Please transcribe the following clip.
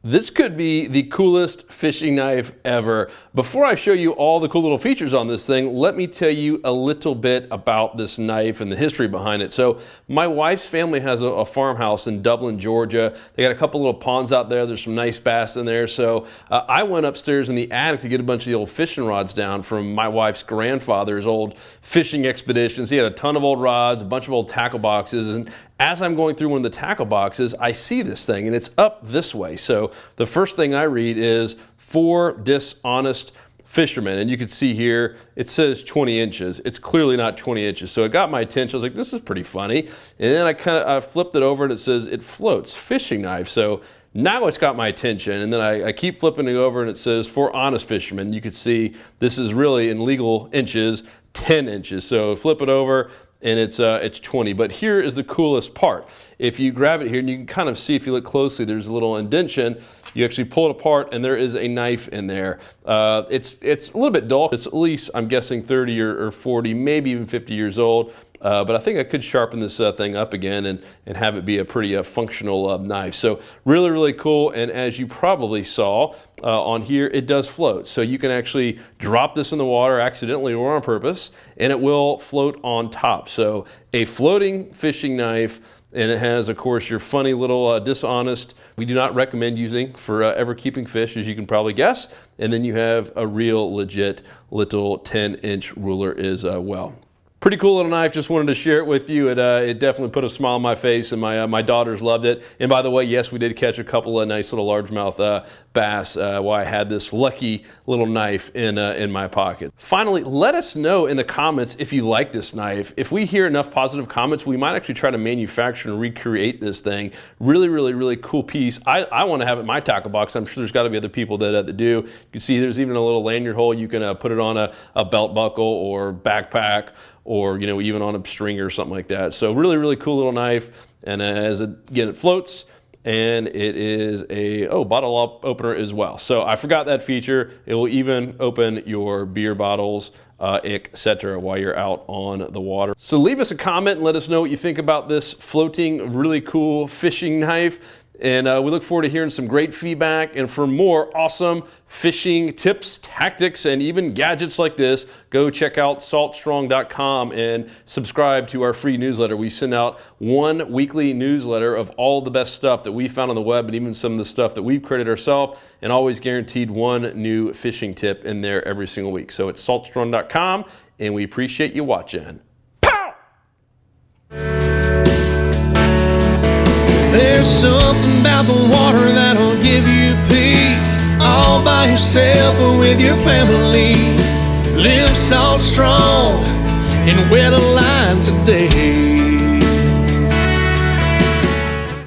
This could be the coolest fishing knife ever. Before I show you all the cool little features on this thing, let me tell you a little bit about this knife and the history behind it. So my wife's family has a farmhouse in Dublin, Georgia. They got a couple little ponds out there. There's some nice bass in there. So I went upstairs in the attic to get a bunch of the old fishing rods down from my wife's grandfather's old fishing expeditions. He had a ton of old rods, a bunch of old tackle boxes, and as I'm going through one of the tackle boxes, I see this thing, and it's up this way. So the first thing I read is for dishonest fishermen. And you can see here, it says 20 inches. It's clearly not 20 inches. So it got my attention. I was like, this is pretty funny. And then I flipped it over and it says it floats, fishing knife. So now it's got my attention. And then I keep flipping it over and it says for honest fishermen. You can see this is really in legal inches, 10 inches. So flip it over and it's 20. But here is the coolest part. If you grab it here, and you can kind of see if you look closely, there's a little indentation. You actually pull it apart and there is a knife in there. It's a little bit dull. It's at least, I'm guessing, 30 or 40, maybe even 50 years old. But I think I could sharpen this thing up again and have it be a pretty functional knife. So really, really cool. And as you probably saw on here, it does float. So you can actually drop this in the water accidentally or on purpose, and it will float on top. So a floating fishing knife, and it has, of course, your funny little dishonest. We do not recommend using for ever keeping fish, as you can probably guess. And then you have a real legit little 10-inch ruler as well. Pretty cool little knife. Just wanted to share it with you. It definitely put a smile on my face, and my daughters loved it. And by the way, yes, we did catch a couple of nice little largemouth bass while I had this lucky little knife in my pocket. Finally, let us know in the comments if you like this knife. If we hear enough positive comments, we might actually try to manufacture and recreate this thing. Really, really, really cool piece. I want to have it in my tackle box. I'm sure there's got to be other people that do. You can see there's even a little lanyard hole. You can put it on a belt buckle or backpack, or even on a string or something like that. So really, really cool little knife. And again, it floats, and it is a bottle opener as well. So I forgot that feature. It will even open your beer bottles, etc. while you're out on the water. So leave us a comment and let us know what you think about this floating, really cool fishing knife. And we look forward to hearing some great feedback. And for more awesome fishing tips, tactics, and even gadgets like this, go check out saltstrong.com and subscribe to our free newsletter. We send out one weekly newsletter of all the best stuff that we found on the web, and even some of the stuff that we've created ourselves, and always guaranteed one new fishing tip in there every single week. So it's saltstrong.com, and we appreciate you watching. There's something about the water that'll give you peace, all by yourself or with your family. Live salt strong and wear the line today.